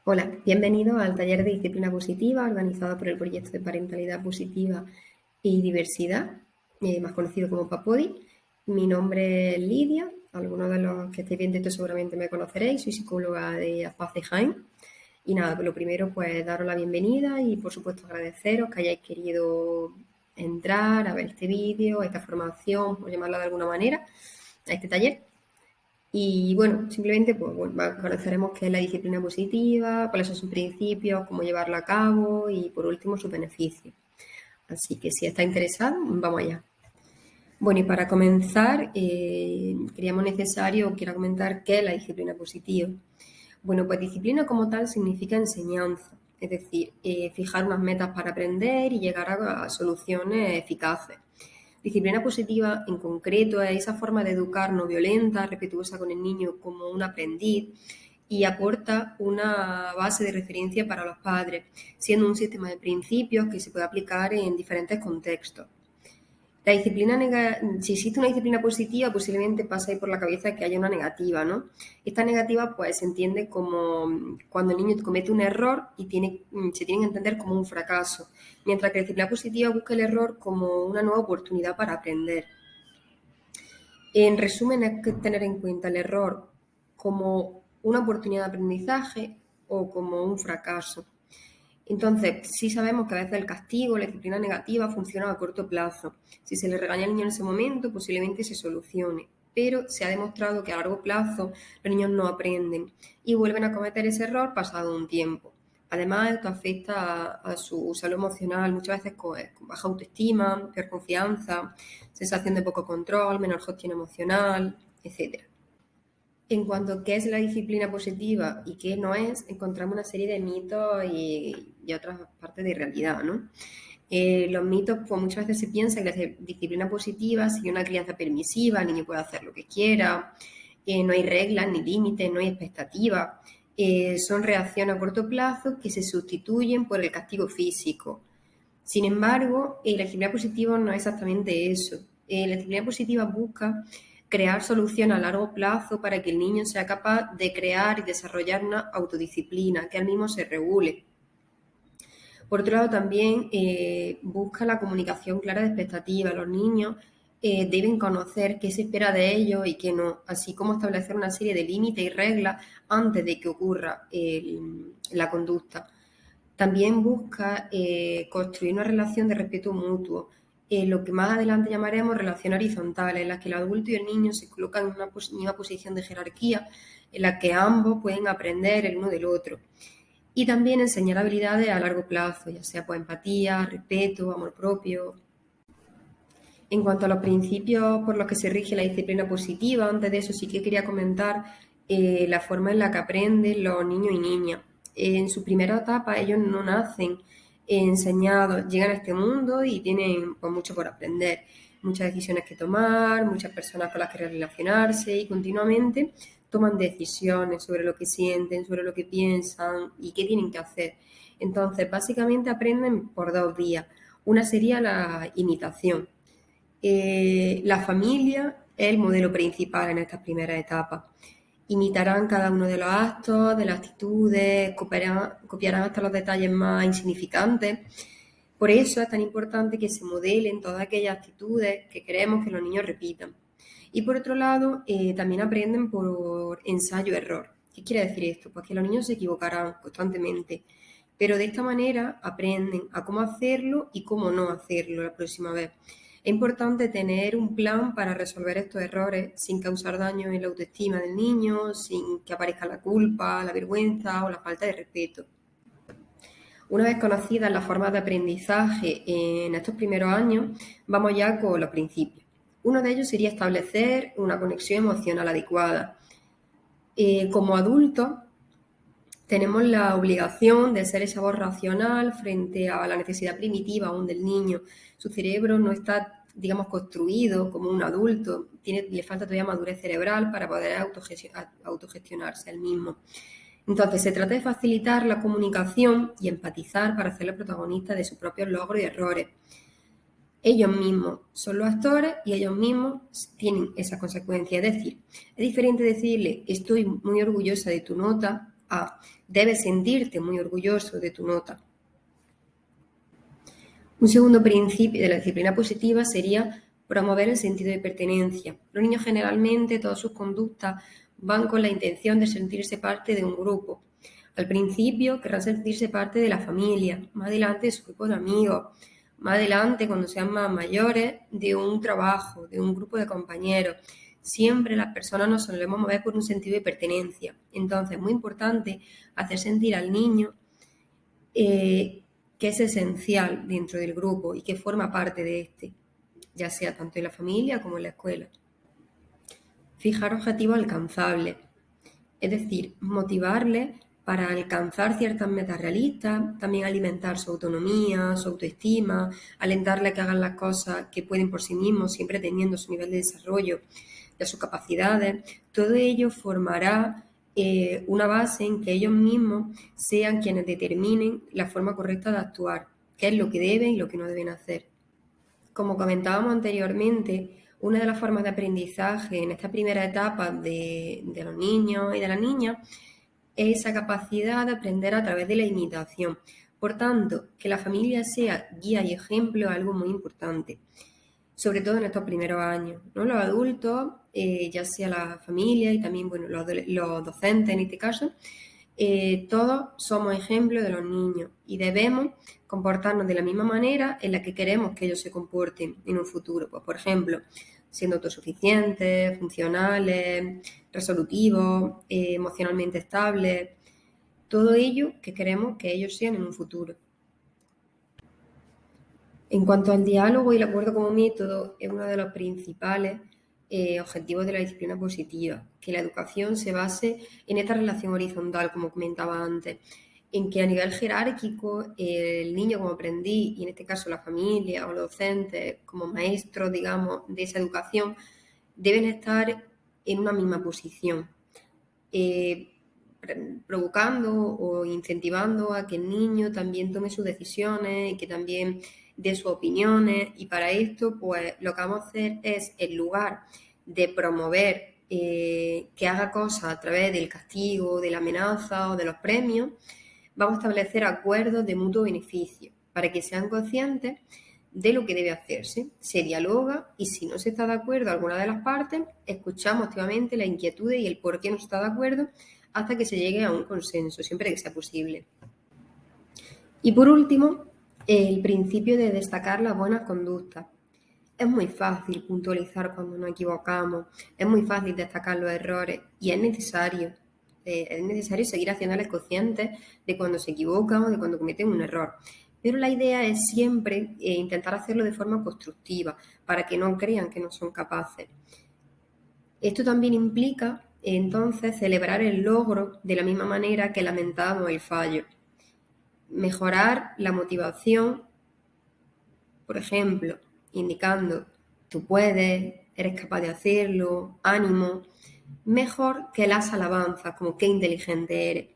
Hola, bienvenido al taller de disciplina positiva organizado por el proyecto de parentalidad positiva y diversidad, más conocido como PAPODI. Mi nombre es Lidia, algunos de los que estéis viendo esto seguramente me conoceréis, soy psicóloga de Paz de Jaén. Y nada, pues lo primero pues daros la bienvenida y por supuesto agradeceros que hayáis querido entrar a ver este vídeo, a esta formación, por llamarla de alguna manera, a este taller. Y bueno, simplemente pues, conoceremos qué es la disciplina positiva, cuáles son sus principios, cómo llevarla a cabo y por último sus beneficios. Así que si está interesado, vamos allá. Bueno, y para comenzar, quiero comentar qué es la disciplina positiva. Bueno, pues disciplina como tal significa enseñanza, es decir, fijar unas metas para aprender y llegar a soluciones eficaces. Disciplina positiva, en concreto, es esa forma de educar no violenta, respetuosa con el niño como un aprendiz y aporta una base de referencia para los padres, siendo un sistema de principios que se puede aplicar en diferentes contextos. Si existe una disciplina positiva, posiblemente pasa ahí por la cabeza que haya una negativa, ¿no? Esta negativa, pues, se entiende como cuando el niño comete un error y se tiene que entender como un fracaso, mientras que la disciplina positiva busca el error como una nueva oportunidad para aprender. En resumen, hay que tener en cuenta el error como una oportunidad de aprendizaje o como un fracaso. Entonces, sí sabemos que a veces el castigo, la disciplina negativa, funciona a corto plazo. Si se le regaña al niño en ese momento, posiblemente se solucione. Pero se ha demostrado que a largo plazo los niños no aprenden y vuelven a cometer ese error pasado un tiempo. Además, esto afecta a su salud emocional, muchas veces con baja autoestima, peor confianza, sensación de poco control, menor gestión emocional, etc. En cuanto a qué es la disciplina positiva y qué no es, encontramos una serie de mitos y otras partes de realidad, ¿no? Los mitos, pues muchas veces se piensa que la disciplina positiva sigue una crianza permisiva, el niño puede hacer lo que quiera, no hay reglas ni límites, no hay expectativas, son reacciones a corto plazo que se sustituyen por el castigo físico. Sin embargo, la disciplina positiva no es exactamente eso. La disciplina positiva busca crear soluciones a largo plazo para que el niño sea capaz de crear y desarrollar una autodisciplina, que al mismo se regule. Por otro lado, también busca la comunicación clara de expectativas. Los niños deben conocer qué se espera de ellos y qué no, así como establecer una serie de límites y reglas antes de que ocurra la conducta. También busca construir una relación de respeto mutuo, lo que más adelante llamaremos relación horizontal, en la que el adulto y el niño se colocan en una misma posición de jerarquía, en la que ambos pueden aprender el uno del otro. Y también enseñar habilidades a largo plazo, ya sea pues, empatía, respeto, amor propio. En cuanto a los principios por los que se rige la disciplina positiva, antes de eso sí que quería comentar la forma en la que aprenden los niños y niñas. En su primera etapa ellos no nacen enseñados, llegan a este mundo y tienen pues, mucho por aprender, muchas decisiones que tomar, muchas personas con las que relacionarse y continuamente toman decisiones sobre lo que sienten, sobre lo que piensan y qué tienen que hacer. Entonces, básicamente aprenden por dos vías. Una sería la imitación. La familia es el modelo principal en estas primeras etapas. Imitarán cada uno de los actos, de las actitudes, copiarán hasta los detalles más insignificantes. Por eso es tan importante que se modelen todas aquellas actitudes que queremos que los niños repitan. Y por otro lado, también aprenden por ensayo-error. ¿Qué quiere decir esto? Pues que los niños se equivocarán constantemente, pero de esta manera aprenden a cómo hacerlo y cómo no hacerlo la próxima vez. Es importante tener un plan para resolver estos errores sin causar daño en la autoestima del niño, sin que aparezca la culpa, la vergüenza o la falta de respeto. Una vez conocidas las formas de aprendizaje en estos primeros años, vamos ya con los principios. Uno de ellos sería establecer una conexión emocional adecuada. Como adultos, tenemos la obligación de ser esa voz racional frente a la necesidad primitiva aún del niño. Su cerebro no está, digamos, construido como un adulto, le falta todavía madurez cerebral para poder autogestionarse él mismo. Entonces, se trata de facilitar la comunicación y empatizar para hacerle protagonista de sus propios logros y errores. Ellos mismos son los actores y ellos mismos tienen esa consecuencia. Es decir, es diferente decirle estoy muy orgullosa de tu nota A. Debes sentirte muy orgulloso de tu nota. Un segundo principio de la disciplina positiva sería promover el sentido de pertenencia. Los niños generalmente, todas sus conductas van con la intención de sentirse parte de un grupo. Al principio querrán sentirse parte de la familia, más adelante de su grupo de amigos, más adelante, cuando sean más mayores, de un trabajo, de un grupo de compañeros. Siempre las personas nos solemos mover por un sentido de pertenencia. Entonces, es muy importante hacer sentir al niño que es esencial dentro del grupo y que forma parte de este, ya sea tanto en la familia como en la escuela. Fijar objetivos alcanzables, es decir, motivarle para alcanzar ciertas metas realistas, también alimentar su autonomía, su autoestima, alentarle a que hagan las cosas que pueden por sí mismos, siempre teniendo su nivel de desarrollo, de sus capacidades. Todo ello formará una base en que ellos mismos sean quienes determinen la forma correcta de actuar, qué es lo que deben y lo que no deben hacer. Como comentábamos anteriormente, una de las formas de aprendizaje en esta primera etapa de los niños y de las niñas es esa capacidad de aprender a través de la imitación. Por tanto, que la familia sea guía y ejemplo es algo muy importante, sobre todo en estos primeros años, ¿no? Los adultos, ya sea la familia y también los docentes en este caso, todos somos ejemplos de los niños y debemos comportarnos de la misma manera en la que queremos que ellos se comporten en un futuro. Pues, por ejemplo, siendo autosuficientes, funcionales, resolutivos, emocionalmente estables, todo ello que queremos que ellos sean en un futuro. En cuanto al diálogo y el acuerdo como método, es uno de los principales objetivos de la disciplina positiva, que la educación se base en esta relación horizontal, como comentaba antes, en que a nivel jerárquico el niño como aprendiz, y en este caso la familia o los docentes como maestros, digamos, de esa educación, deben estar en una misma posición, provocando o incentivando a que el niño también tome sus decisiones y que también dé sus opiniones, y para esto pues lo que vamos a hacer es, en lugar de promover que haga cosas a través del castigo, de la amenaza o de los premios, vamos a establecer acuerdos de mutuo beneficio para que sean conscientes de lo que debe hacerse. Se dialoga y si no se está de acuerdo alguna de las partes, escuchamos activamente la inquietud y el por qué no está de acuerdo hasta que se llegue a un consenso, siempre que sea posible. Y por último, el principio de destacar las buenas conductas. Es muy fácil puntualizar cuando nos equivocamos, es muy fácil destacar los errores y es necesario seguir haciéndoles conscientes de cuando se equivocan o de cuando cometen un error. Pero la idea es siempre intentar hacerlo de forma constructiva, para que no crean que no son capaces. Esto también implica, entonces, celebrar el logro de la misma manera que lamentamos el fallo. Mejorar la motivación, por ejemplo, indicando tú puedes, eres capaz de hacerlo, ánimo, mejor que las alabanzas, como qué inteligente eres.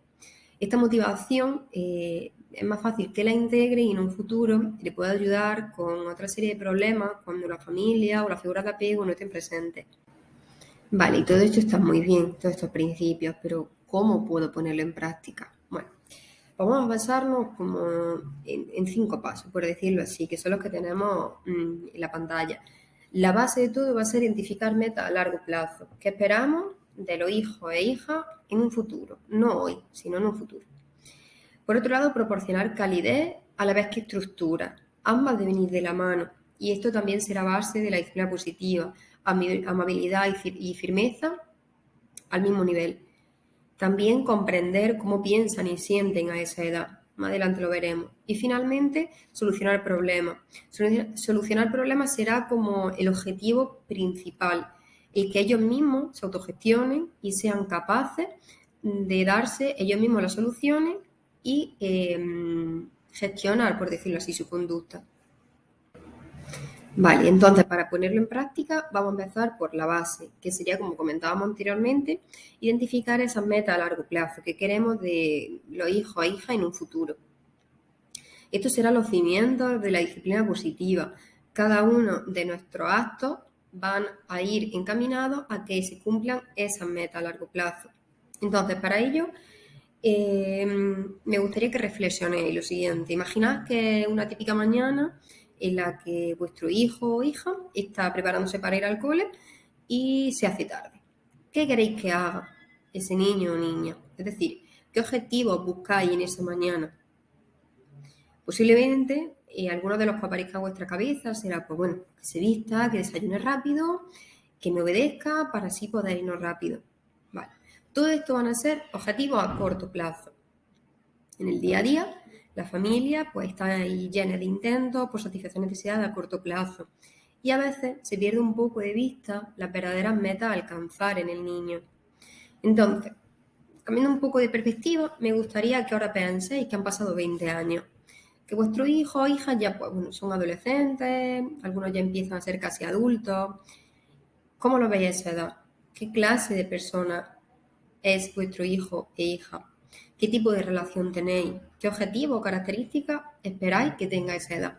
Esta motivación es más fácil que la integre y en un futuro le pueda ayudar con otra serie de problemas cuando la familia o la figura de apego no estén presentes. Vale, y todo esto está muy bien, todos estos principios, pero ¿cómo puedo ponerlo en práctica? Bueno, vamos a basarnos como en 5 pasos, por decirlo así, que son los que tenemos en la pantalla. La base de todo va a ser identificar metas a largo plazo. ¿Qué esperamos de los hijos e hijas en un futuro? No hoy, sino en un futuro. Por otro lado, proporcionar calidez a la vez que estructura. Ambas deben ir de la mano y esto también será base de la disciplina positiva. Amabilidad y firmeza al mismo nivel. También comprender cómo piensan y sienten a esa edad. Más adelante lo veremos. Y finalmente, solucionar problemas. Solucionar problemas será como el objetivo principal, el que ellos mismos se autogestionen y sean capaces de darse ellos mismos las soluciones y gestionar, por decirlo así, su conducta. Vale, entonces para ponerlo en práctica vamos a empezar por la base, que sería, como comentábamos anteriormente, identificar esas metas a largo plazo que queremos de los hijos e hijas en un futuro. Estos serán los cimientos de la disciplina positiva. Cada uno de nuestros actos van a ir encaminados a que se cumplan esas metas a largo plazo. Entonces, para ello, Me gustaría que reflexionéis lo siguiente. Imaginad que es una típica mañana en la que vuestro hijo o hija está preparándose para ir al cole y se hace tarde. ¿Qué queréis que haga ese niño o niña? Es decir, ¿qué objetivos buscáis en esa mañana? Posiblemente alguno de los que aparezca en vuestra cabeza será, pues bueno, que se vista, que desayune rápido, que me obedezca para así poder irnos rápido. Vale. Todo esto van a ser objetivos a corto plazo. En el día a día, la familia pues está ahí llena de intentos por satisfacer necesidades a corto plazo. Y a veces se pierde un poco de vista las verdaderas metas a alcanzar en el niño. Entonces, cambiando un poco de perspectiva, me gustaría que ahora penséis que han pasado 20 años, que vuestros hijos o hijas ya pues, bueno, son adolescentes, algunos ya empiezan a ser casi adultos. ¿Cómo lo veis a esa edad? ¿Qué clase de persona es vuestro hijo e hija? ¿Qué tipo de relación tenéis? ¿Qué objetivos o características esperáis que tenga esa edad?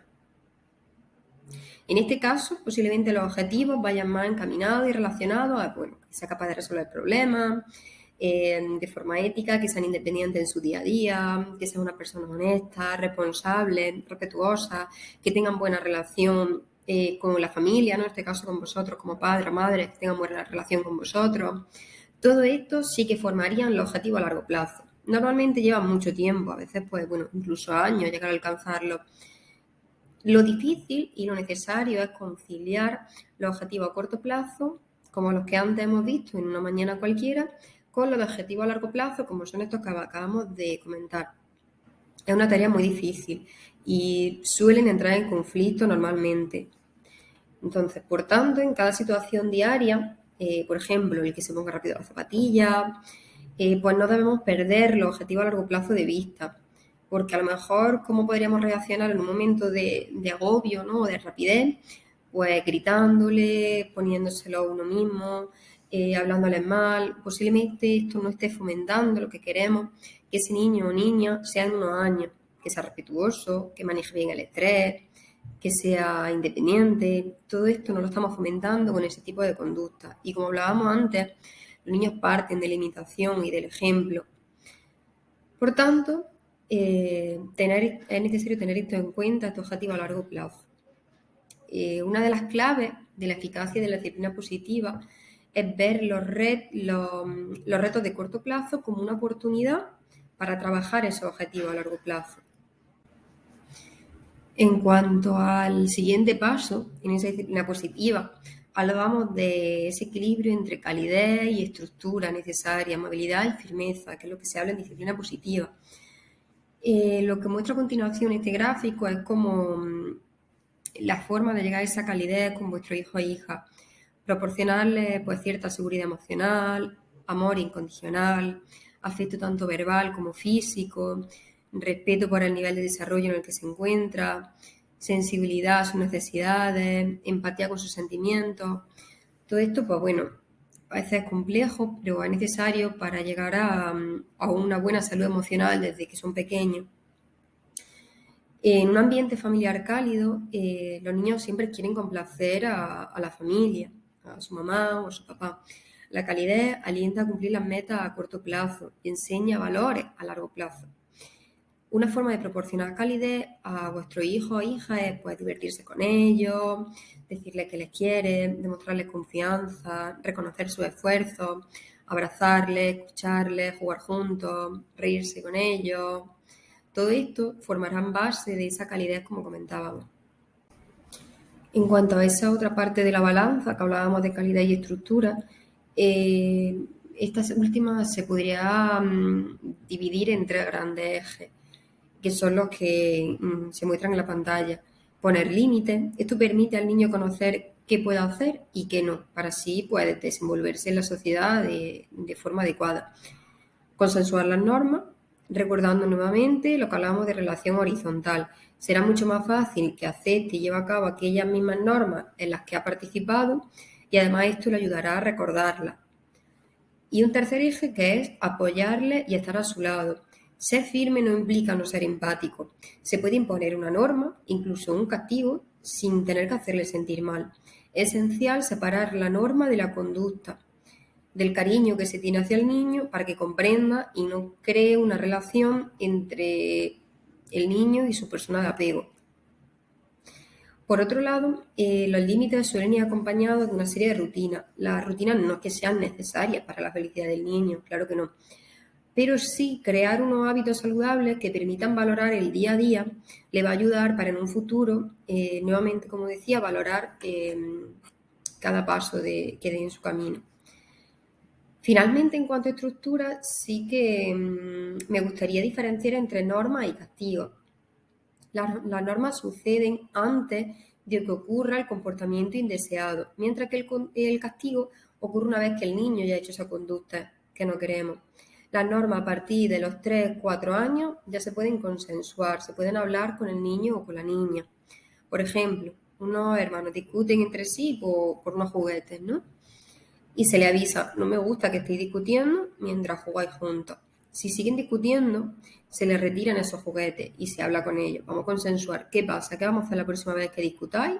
En este caso, posiblemente los objetivos vayan más encaminados y relacionados a, bueno, que sea capaz de resolver problemas de forma ética, que sean independientes en su día a día, que sean una persona honesta, responsable, respetuosa, que tengan buena relación con la familia, ¿no? En este caso con vosotros como padre o madre, que tengan buena relación con vosotros. Todo esto sí que formarían los objetivos a largo plazo. Normalmente llevan mucho tiempo, a veces pues bueno, incluso años llegar a alcanzarlo. Lo difícil y lo necesario es conciliar los objetivos a corto plazo, como los que antes hemos visto en una mañana cualquiera, con los objetivos a largo plazo, como son estos que acabamos de comentar. Es una tarea muy difícil y suelen entrar en conflicto normalmente. Entonces, por tanto, en cada situación diaria, por ejemplo, el que se ponga rápido las zapatillas, pues no debemos perder los objetivos a largo plazo de vista, porque a lo mejor cómo podríamos reaccionar en un momento de agobio, ¿no? O de rapidez, pues gritándole, poniéndoselo a uno mismo, hablándoles mal. Posiblemente esto no esté fomentando lo que queremos, que ese niño o niña sea en unos años, que sea respetuoso, que maneje bien el estrés, que sea independiente. Todo esto no lo estamos fomentando con ese tipo de conducta. Y como hablábamos antes, los niños parten de la imitación y del ejemplo. Por tanto, es necesario tener esto en cuenta, este objetivo a largo plazo. Una de las claves de la eficacia de la disciplina positiva es ver los retos de corto plazo como una oportunidad para trabajar esos objetivos a largo plazo. En cuanto al siguiente paso en esa disciplina positiva, hablábamos de ese equilibrio entre calidez y estructura necesaria, movilidad y firmeza, que es lo que se habla en disciplina positiva. Lo que muestro a continuación este gráfico es como la forma de llegar a esa calidez con vuestro hijo e hija, proporcionarle pues cierta seguridad emocional, amor incondicional, afecto tanto verbal como físico, respeto por el nivel de desarrollo en el que se encuentra, sensibilidad a sus necesidades, empatía con sus sentimientos. Todo esto, pues bueno, a veces es complejo, pero es necesario para llegar a una buena salud emocional desde que son pequeños. En un ambiente familiar cálido, los niños siempre quieren complacer a la familia, a su mamá o a su papá. La calidez alienta a cumplir las metas a corto plazo y enseña valores a largo plazo. Una forma de proporcionar calidez a vuestros hijos o hijas es pues, divertirse con ellos, decirles que les quieres, demostrarles confianza, reconocer sus esfuerzos, abrazarles, escucharles, jugar juntos, reírse con ellos. Todo esto formarán base de esa calidez como comentábamos. En cuanto a esa otra parte de la balanza que hablábamos de calidad y estructura, estas últimas se podría dividir en tres grandes ejes, que son los que se muestran en la pantalla. Poner límites. Esto permite al niño conocer qué puede hacer y qué no, para así pues, desenvolverse en la sociedad de forma adecuada. Consensuar las normas, recordando nuevamente lo que hablábamos de relación horizontal. Será mucho más fácil que acepte y lleve a cabo aquellas mismas normas en las que ha participado y además esto le ayudará a recordarlas. Y un tercer eje que es apoyarle y estar a su lado. Ser firme no implica no ser empático. Se puede imponer una norma, incluso un castigo, sin tener que hacerle sentir mal. Es esencial separar la norma de la conducta. del cariño que se tiene hacia el niño para que comprenda y no cree una relación entre el niño y su persona de apego. Por otro lado, los límites suelen ir acompañados de una serie de rutinas. Las rutinas no es que sean necesarias para la felicidad del niño, claro que no, pero sí crear unos hábitos saludables que permitan valorar el día a día le va a ayudar para en un futuro, nuevamente, como decía, valorar cada paso que dé en su camino. Finalmente, en cuanto a estructura, sí que me gustaría diferenciar entre normas y castigos. Las normas suceden antes de que ocurra el comportamiento indeseado, mientras que el castigo ocurre una vez que el niño ya ha hecho esa conducta que no queremos. Las normas a partir de los 3, 4 años ya se pueden consensuar, se pueden hablar con el niño o con la niña. Por ejemplo, unos hermanos discuten entre sí por unos juguetes, ¿no? Y se le avisa, no me gusta que estéis discutiendo mientras jugáis juntos. Si siguen discutiendo, se les retiran esos juguetes y se habla con ellos. Vamos a consensuar qué pasa, qué vamos a hacer la próxima vez que discutáis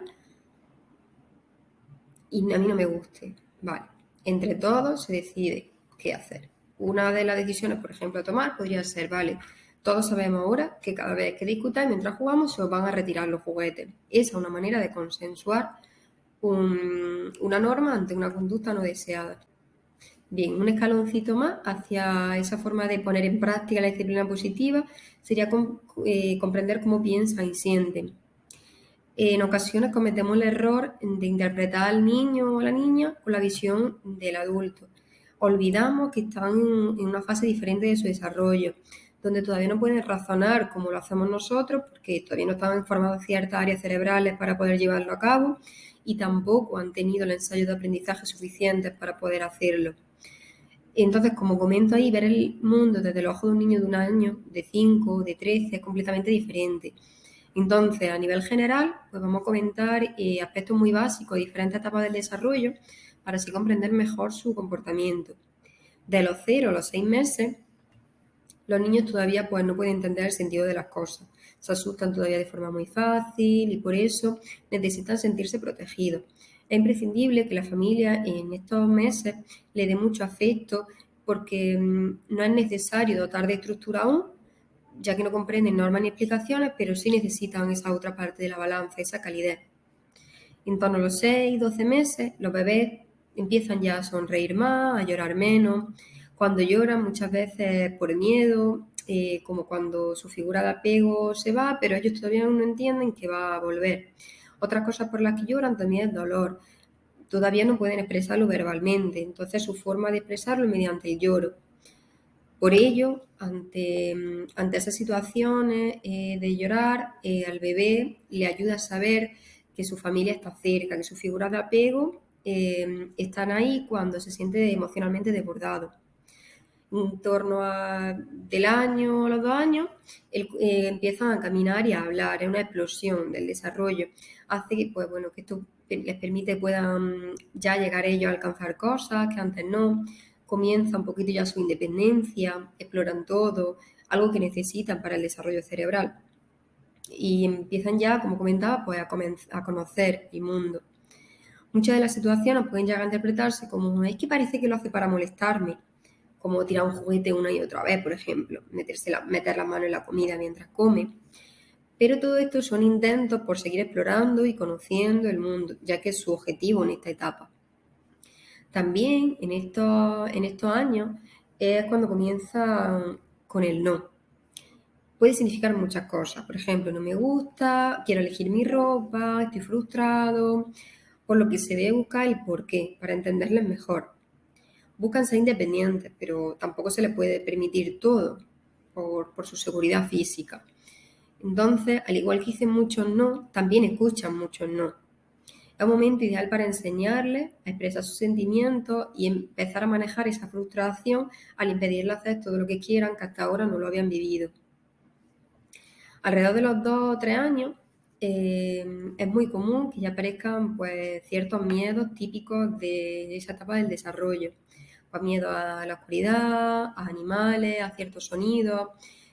y a mí no me guste. Vale, entre todos se decide qué hacer. Una de las decisiones, por ejemplo, a tomar podría ser, vale, todos sabemos ahora que cada vez que discutáis mientras jugamos se os van a retirar los juguetes. Esa es una manera de consensuar una norma ante una conducta no deseada. Bien, un escaloncito más hacia esa forma de poner en práctica la disciplina positiva sería comprender cómo piensan y sienten. En ocasiones cometemos el error de interpretar al niño o a la niña con la visión del adulto. Olvidamos que están en una fase diferente de su desarrollo, donde todavía no pueden razonar como lo hacemos nosotros, porque todavía no están formadas ciertas áreas cerebrales para poder llevarlo a cabo y tampoco han tenido el ensayo de aprendizaje suficientes para poder hacerlo. Entonces, como comento ahí, ver el mundo desde los ojos de un niño de 1 año, de 5, de 13, es completamente diferente. Entonces, a nivel general, pues vamos a comentar aspectos muy básicos de diferentes etapas del desarrollo para así comprender mejor su comportamiento. De los 0 a los 6 meses, los niños todavía pues, no pueden entender el sentido de las cosas. Se asustan todavía de forma muy fácil y por eso necesitan sentirse protegidos. Es imprescindible que la familia en estos meses le dé mucho afecto porque no es necesario dotar de estructura aún, ya que no comprenden normas ni explicaciones, pero sí necesitan esa otra parte de la balanza, esa calidez. En torno a los 6, 12 meses, los bebés empiezan ya a sonreír más, a llorar menos. Cuando lloran muchas veces por miedo, como cuando su figura de apego se va, pero ellos todavía no entienden que va a volver. Otras cosas por las que lloran también es dolor. Todavía no pueden expresarlo verbalmente, entonces su forma de expresarlo es mediante el lloro. Por ello, ante esas situaciones de llorar, al bebé le ayuda a saber que su familia está cerca, que sus figuras de apego están ahí cuando se siente emocionalmente desbordado. En torno del año a los 2 años, empiezan a caminar y a hablar, es una explosión del desarrollo. Hace que, pues, bueno, que esto les permite puedan ya llegar ellos a alcanzar cosas que antes no. Comienza un poquito ya su independencia, exploran todo, algo que necesitan para el desarrollo cerebral. Y empiezan ya, como comentaba, pues a conocer el mundo. Muchas de las situaciones pueden llegar a interpretarse como, es que parece que lo hace para molestarme, como tirar un juguete una y otra vez, por ejemplo, meter las manos en la comida mientras come. Pero todo esto son intentos por seguir explorando y conociendo el mundo, ya que es su objetivo en esta etapa. También en estos años es cuando comienza con el no. Puede significar muchas cosas. Por ejemplo, no me gusta, quiero elegir mi ropa, estoy frustrado. Por lo que se debe buscar el porqué para entenderles mejor. Buscan ser independientes, pero tampoco se les puede permitir todo por su seguridad física. Entonces, al igual que dicen muchos no, también escuchan muchos no. Es un momento ideal para enseñarles a expresar sus sentimientos y empezar a manejar esa frustración al impedirles hacer todo lo que quieran que hasta ahora no lo habían vivido. Alrededor de los 2 o 3 años es muy común que ya aparezcan pues, ciertos miedos típicos de esa etapa del desarrollo. Pues, miedo a la oscuridad, a animales, a ciertos sonidos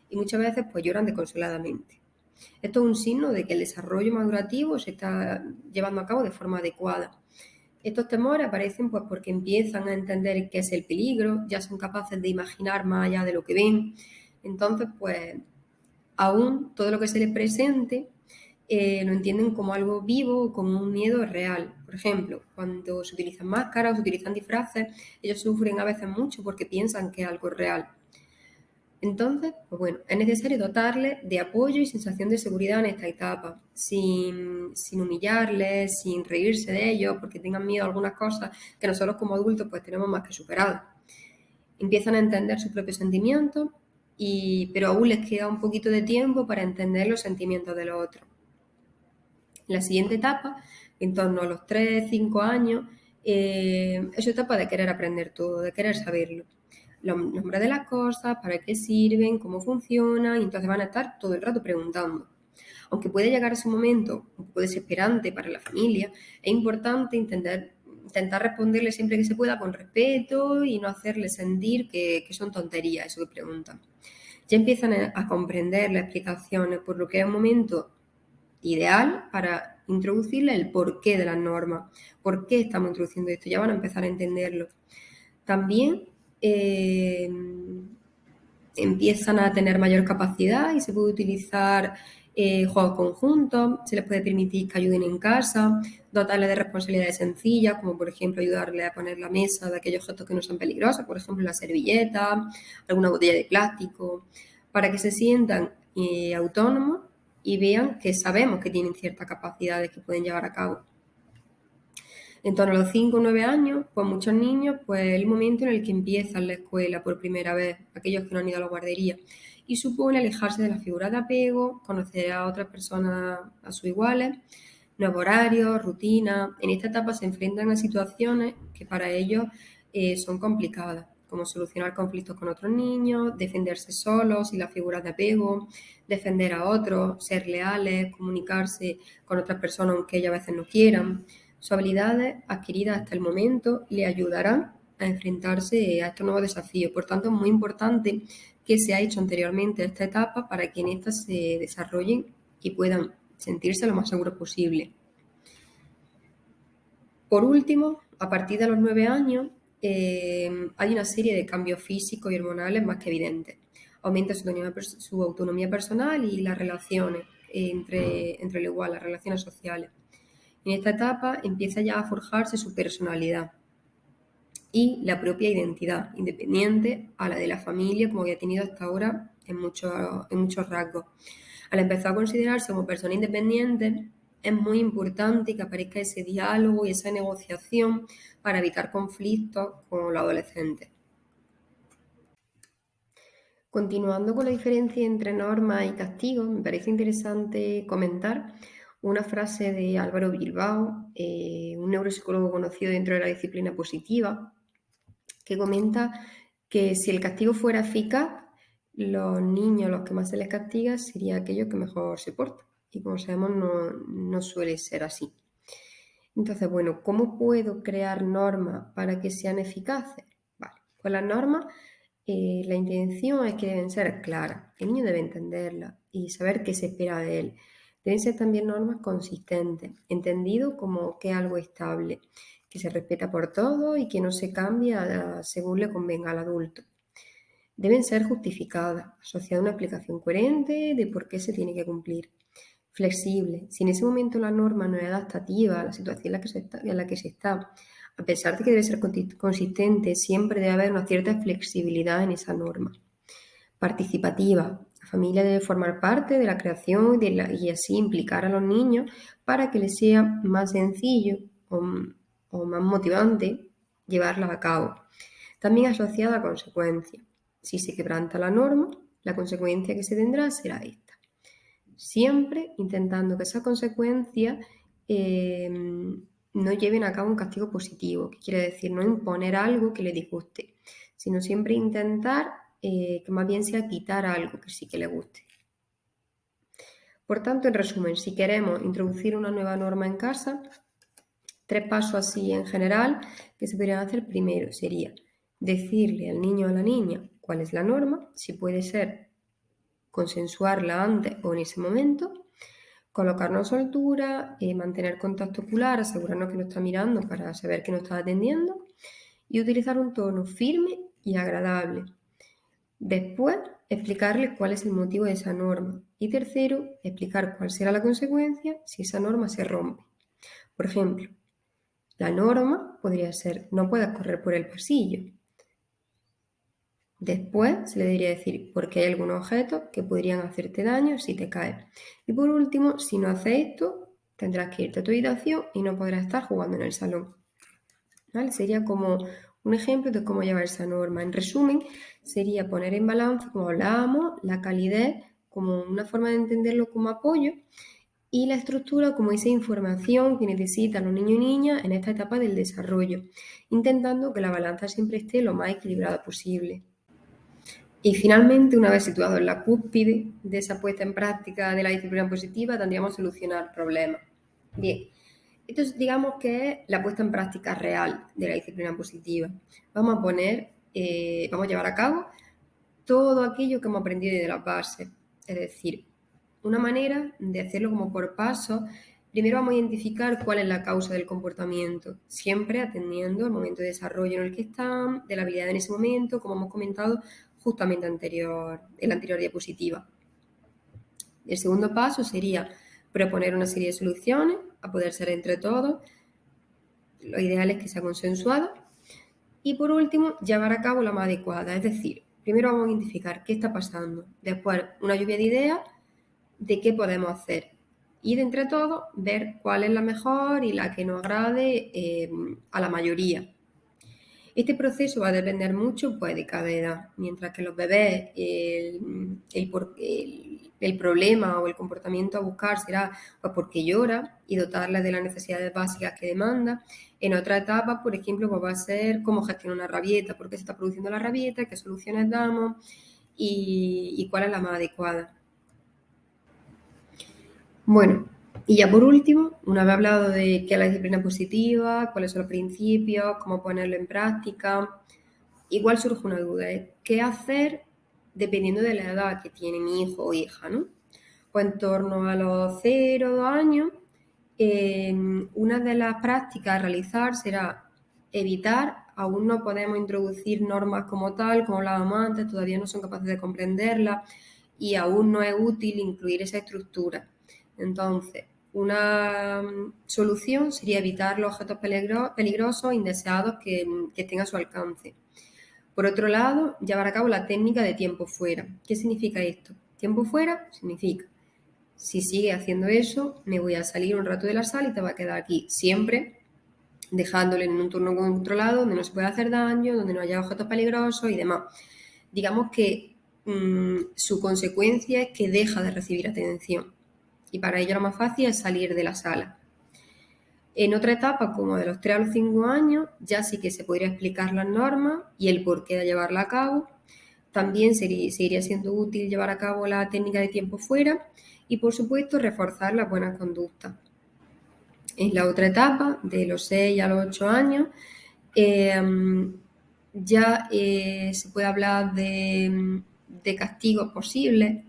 y muchas veces pues, lloran desconsoladamente. Esto es un signo de que el desarrollo madurativo se está llevando a cabo de forma adecuada. Estos temores aparecen pues porque empiezan a entender qué es el peligro, ya son capaces de imaginar más allá de lo que ven. Entonces, pues aún todo lo que se les presente lo entienden como algo vivo o como un miedo real. Por ejemplo, cuando se utilizan máscaras o se utilizan disfraces, ellos sufren a veces mucho porque piensan que es algo real. Entonces, pues bueno, es necesario dotarles de apoyo y sensación de seguridad en esta etapa, sin humillarles, sin reírse de ellos, porque tengan miedo a algunas cosas que nosotros como adultos pues tenemos más que superadas. Empiezan a entender sus propios sentimientos, pero aún les queda un poquito de tiempo para entender los sentimientos de los otros. La siguiente etapa, en torno a los 3, 5 años, es su etapa de querer aprender todo, de querer saberlo. Los nombres de las cosas, para qué sirven, cómo funcionan, y entonces van a estar todo el rato preguntando. Aunque puede llegar ese momento un poco desesperante para la familia, es importante intentar responderle siempre que se pueda con respeto y no hacerles sentir que son tonterías eso que preguntan. Ya empiezan a comprender las explicaciones, por lo que es un momento ideal para introducirle el porqué de las normas, por qué estamos introduciendo esto, ya van a empezar a entenderlo. También empiezan a tener mayor capacidad y se puede utilizar juegos conjuntos, se les puede permitir que ayuden en casa, dotarles de responsabilidades sencillas, como por ejemplo ayudarle a poner la mesa de aquellos objetos que no son peligrosos, por ejemplo la servilleta, alguna botella de plástico, para que se sientan autónomos y vean que sabemos que tienen ciertas capacidades que pueden llevar a cabo. En torno a los 5 o 9 años, pues muchos niños, pues es el momento en el que empiezan la escuela por primera vez, aquellos que no han ido a la guardería, y supone alejarse de las figuras de apego, conocer a otras personas a sus iguales, nuevos horarios, rutinas. En esta etapa se enfrentan a situaciones que para ellos son complicadas, como solucionar conflictos con otros niños, defenderse solos y las figuras de apego, defender a otros, ser leales, comunicarse con otras personas aunque ellas a veces no quieran. Sus habilidades adquiridas hasta el momento le ayudarán a enfrentarse a estos nuevos desafíos. Por tanto, es muy importante que se ha hecho anteriormente a esta etapa para que en esta se desarrollen y puedan sentirse lo más seguros posible. Por último, a partir de los 9 años, hay una serie de cambios físicos y hormonales más que evidentes. Aumenta su autonomía personal y las relaciones entre lo igual, las relaciones sociales. En esta etapa empieza ya a forjarse su personalidad y la propia identidad, independiente a la de la familia, como había tenido hasta ahora en muchos rasgos. Al empezar a considerarse como persona independiente, es muy importante que aparezca ese diálogo y esa negociación para evitar conflictos con los adolescentes. Continuando con la diferencia entre norma y castigo, me parece interesante comentar una frase de Álvaro Bilbao, un neuropsicólogo conocido dentro de la disciplina positiva, que comenta que si el castigo fuera eficaz, los niños los que más se les castiga serían aquellos que mejor se portan. Y como sabemos, no suele ser así. Entonces, bueno, ¿cómo puedo crear normas para que sean eficaces? Vale, pues las normas, la intención es que deben ser claras. El niño debe entenderlas y saber qué se espera de él. Deben ser también normas consistentes, entendido como que es algo estable, que se respeta por todos y que no se cambia según le convenga al adulto. Deben ser justificadas, asociadas a una explicación coherente de por qué se tiene que cumplir. Flexible. Si en ese momento la norma no es adaptativa a la situación en la que se está, a pesar de que debe ser consistente, siempre debe haber una cierta flexibilidad en esa norma. Participativa. La familia debe formar parte de la creación y así implicar a los niños para que les sea más sencillo o más motivante llevarla a cabo. También asociada a consecuencias. Si se quebranta la norma, la consecuencia que se tendrá será esta. Siempre intentando que esas consecuencias no lleven a cabo un castigo positivo, que quiere decir no imponer algo que le disguste, sino siempre intentar que más bien sea quitar algo que sí que le guste. Por tanto, en resumen, si queremos introducir una nueva norma en casa, 3 pasos así en general que se podrían hacer. Primero sería decirle al niño o a la niña cuál es la norma, si puede ser consensuarla antes o en ese momento. Colocarnos a su altura, mantener contacto ocular, asegurarnos que nos está mirando para saber que nos está atendiendo y utilizar un tono firme y agradable. Después, explicarle cuál es el motivo de esa norma. Y tercero, explicar cuál será la consecuencia si esa norma se rompe. Por ejemplo, la norma podría ser: no puedes correr por el pasillo. Después se le debería decir: porque hay algunos objetos que podrían hacerte daño si te caes. Y por último, si no haces esto, tendrás que irte a tu habitación y no podrás estar jugando en el salón. ¿Vale? Sería como un ejemplo de cómo llevar esa norma. En resumen, sería poner en balance, como hablábamos, la calidez como una forma de entenderlo como apoyo y la estructura como esa información que necesitan los niños y niñas en esta etapa del desarrollo, intentando que la balanza siempre esté lo más equilibrada posible. Y finalmente, una vez situados en la cúspide de esa puesta en práctica de la disciplina positiva, tendríamos que solucionar problemas. Bien, esto digamos que es la puesta en práctica real de la disciplina positiva. Vamos a llevar a cabo todo aquello que hemos aprendido de las bases. Es decir, una manera de hacerlo como por pasos. Primero vamos a identificar cuál es la causa del comportamiento, siempre atendiendo al momento de desarrollo en el que están, de la habilidad en ese momento, como hemos comentado justamente en la anterior diapositiva. El segundo paso sería proponer una serie de soluciones, a poder ser entre todos. Lo ideal es que sea consensuada. Y por último, llevar a cabo la más adecuada. Es decir, primero vamos a identificar qué está pasando. Después, una lluvia de ideas de qué podemos hacer. Y de entre todos, ver cuál es la mejor y la que nos agrade a la mayoría. Este proceso va a depender mucho pues, de cada edad. Mientras que los bebés, el problema o el comportamiento a buscar será pues, porque llora y dotarles de las necesidades básicas que demanda. En otra etapa, por ejemplo, pues, va a ser cómo gestionar una rabieta, por qué se está produciendo la rabieta, qué soluciones damos y cuál es la más adecuada. Bueno, y ya por último, una vez hablado de qué es la disciplina positiva, cuáles son los principios, cómo ponerlo en práctica, igual surge una duda, ¿eh? ¿Qué hacer dependiendo de la edad que tiene mi hijo o hija, ¿no? Pues en torno a los 0 o 2 años, una de las prácticas a realizar será evitar, aún no podemos introducir normas como tal, como hablábamos antes, todavía no son capaces de comprenderlas y aún no es útil incluir esa estructura. Entonces, una solución sería evitar los objetos peligrosos e indeseados que estén a su alcance. Por otro lado, llevar a cabo la técnica de tiempo fuera. ¿Qué significa esto? Tiempo fuera significa, si sigue haciendo eso, me voy a salir un rato de la sala y te va a quedar aquí, siempre dejándole en un entorno controlado donde no se pueda hacer daño, donde no haya objetos peligrosos y demás. Digamos que su consecuencia es que deja de recibir atención y para ello lo más fácil es salir de la sala. En otra etapa, como de los 3 a los 5 años, ya sí que se podría explicar las normas y el porqué de llevarla a cabo. También seguiría siendo útil llevar a cabo la técnica de tiempo fuera y, por supuesto, reforzar las buenas conductas. En la otra etapa, de los 6 a los 8 años, ya se puede hablar de castigos posibles,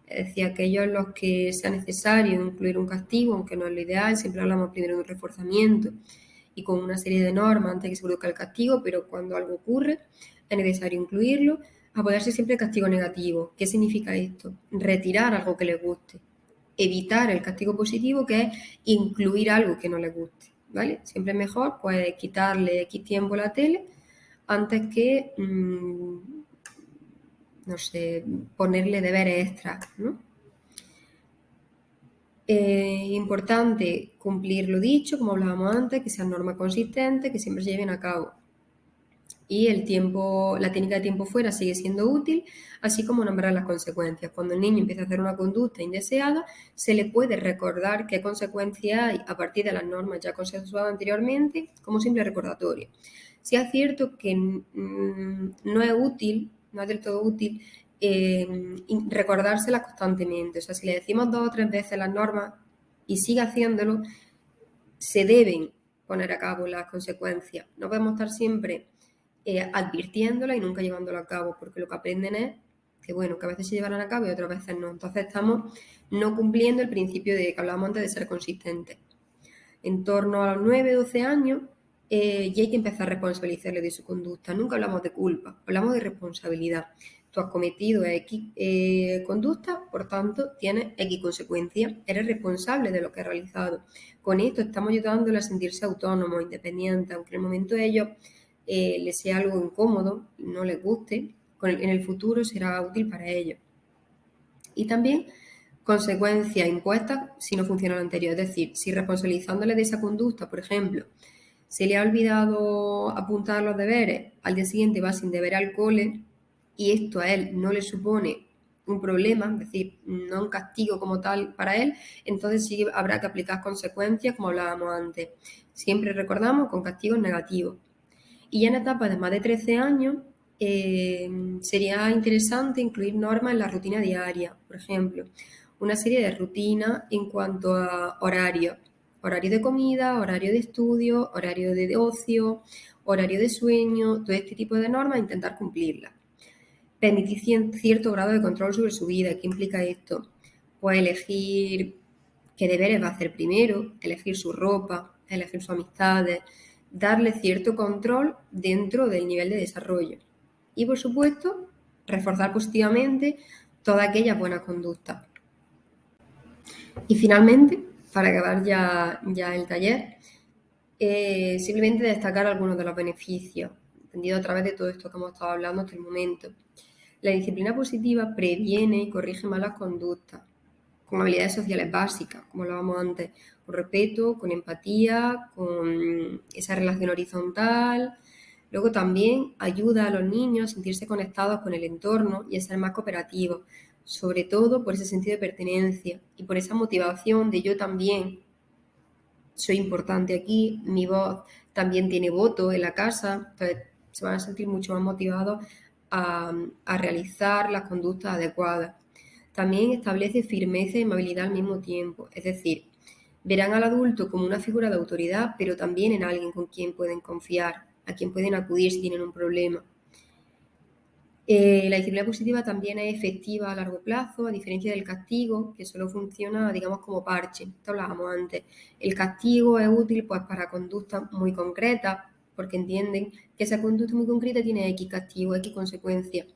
es decir, aquellos en los que sea necesario incluir un castigo, aunque no es lo ideal, siempre hablamos primero de un reforzamiento y con una serie de normas antes de que se produzca el castigo, pero cuando algo ocurre es necesario incluirlo. Apoyarse siempre el castigo negativo. ¿Qué significa esto? Retirar algo que les guste. Evitar el castigo positivo, que es incluir algo que no les guste, ¿vale? Siempre es mejor pues quitarle X tiempo a la tele antes que no sé, ponerle deberes extra, ¿no? Importante cumplir lo dicho, como hablábamos antes, que sean normas consistentes, que siempre se lleven a cabo. Y la técnica de tiempo fuera sigue siendo útil, así como nombrar las consecuencias. Cuando el niño empieza a hacer una conducta indeseada, se le puede recordar qué consecuencias hay a partir de las normas ya consensuadas anteriormente, como simple recordatorio. Sí es cierto que no es útil, no es del todo útil, recordárselas constantemente. O sea, si le decimos 2 o 3 veces las normas y sigue haciéndolo, se deben poner a cabo las consecuencias. No podemos estar siempre advirtiéndola y nunca llevándola a cabo, porque lo que aprenden es que bueno, que a veces se llevarán a cabo y otras veces no. Entonces estamos no cumpliendo el principio de que hablábamos antes de ser consistentes. En torno a los 9 o 12 años ya hay que empezar a responsabilizarle de su conducta. Nunca hablamos de culpa, hablamos de responsabilidad. Tú has cometido X conducta, por tanto, tienes X consecuencias. Eres responsable de lo que has realizado. Con esto estamos ayudándole a sentirse autónomo, independiente, aunque en el momento de ellos les sea algo incómodo, no les guste, en el futuro será útil para ellos. Y también consecuencias impuestas si no funciona lo anterior. Es decir, si responsabilizándole de esa conducta, por ejemplo, se le ha olvidado apuntar los deberes, al día siguiente va sin deber al cole y esto a él no le supone un problema, es decir, no un castigo como tal para él, entonces sí habrá que aplicar consecuencias como hablábamos antes. Siempre recordamos con castigos negativos. Y ya en etapas de más de 13 años sería interesante incluir normas en la rutina diaria, por ejemplo, una serie de rutinas en cuanto a horario de comida, horario de estudio, horario de ocio, horario de sueño, todo este tipo de normas, intentar cumplirlas. Permitir cierto grado de control sobre su vida. ¿Qué implica esto? Pues elegir qué deberes va a hacer primero, elegir su ropa, elegir sus amistades, darle cierto control dentro del nivel de desarrollo. Y, por supuesto, reforzar positivamente todas aquellas buenas conductas. Y finalmente, para acabar ya el taller, simplemente destacar algunos de los beneficios, entendido a través de todo esto que hemos estado hablando hasta el momento. La disciplina positiva previene y corrige malas conductas, con habilidades sociales básicas, como hablábamos antes, con respeto, con empatía, con esa relación horizontal. Luego también ayuda a los niños a sentirse conectados con el entorno y a ser más cooperativos, sobre todo por ese sentido de pertenencia y por esa motivación de yo también soy importante aquí, mi voz también tiene voto en la casa, entonces se van a sentir mucho más motivados a realizar las conductas adecuadas. También establece firmeza y amabilidad al mismo tiempo, es decir, verán al adulto como una figura de autoridad, pero también en alguien con quien pueden confiar, a quien pueden acudir si tienen un problema. La disciplina positiva también es efectiva a largo plazo, a diferencia del castigo, que solo funciona, digamos, como parche. Esto hablábamos antes. El castigo es útil pues, para conductas muy concretas, porque entienden que esa conducta muy concreta tiene X castigo, X consecuencias.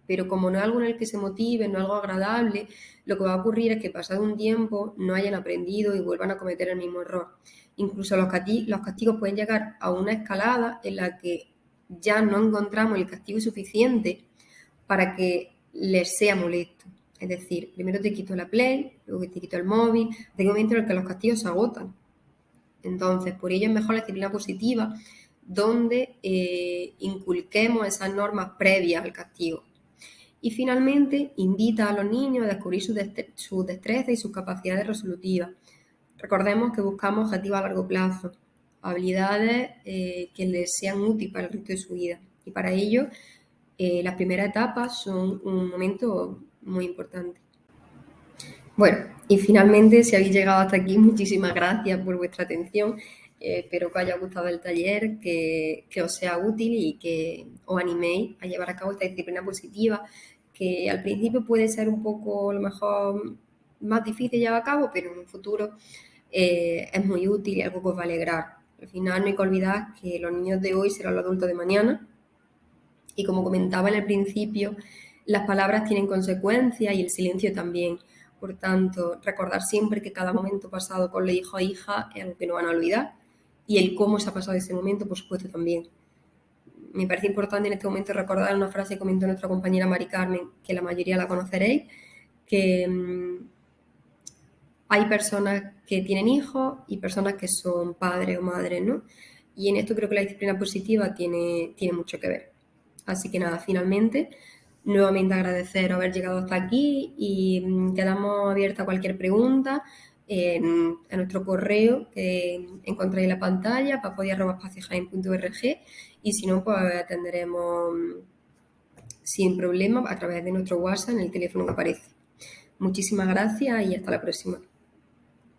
Pero como no es algo en el que se motive, no es algo agradable, lo que va a ocurrir es que pasado un tiempo no hayan aprendido y vuelvan a cometer el mismo error. Incluso los castigos pueden llegar a una escalada en la que ya no encontramos el castigo suficiente para que les sea molesto. Es decir, primero te quito la Play, luego te quito el móvil, hay un momento en el que los castigos se agotan. Entonces, por ello es mejor la disciplina positiva, donde inculquemos esas normas previas al castigo. Y finalmente, invita a los niños a descubrir sus destrezas y sus capacidades resolutivas. Recordemos que buscamos objetivos a largo plazo, habilidades que les sean útiles para el resto de su vida. Y para ello, las primeras etapas son un momento muy importante. Bueno, y finalmente, si habéis llegado hasta aquí, muchísimas gracias por vuestra atención. Espero que os haya gustado el taller, que os sea útil y que os animéis a llevar a cabo esta disciplina positiva, que al principio puede ser un poco, a lo mejor, más difícil llevar a cabo, pero en un futuro es muy útil y algo que os va a alegrar. Al final no hay que olvidar que los niños de hoy serán los adultos de mañana y como comentaba en el principio, las palabras tienen consecuencias y el silencio también. Por tanto, recordar siempre que cada momento pasado con los hijos e hijas es algo que no van a olvidar y el cómo se ha pasado ese momento, por supuesto, también. Me parece importante en este momento recordar una frase que comentó nuestra compañera Mari Carmen, que la mayoría la conoceréis, que hay personas que tienen hijos y personas que son padres o madres, ¿no? Y en esto creo que la disciplina positiva tiene mucho que ver. Así que nada, finalmente, nuevamente agradecer haber llegado hasta aquí y quedamos abierta a cualquier pregunta en nuestro correo que encontráis en la pantalla, papodia@spaciojaen.org, y si no, pues atenderemos sin problema a través de nuestro WhatsApp en el teléfono que aparece. Muchísimas gracias y hasta la próxima.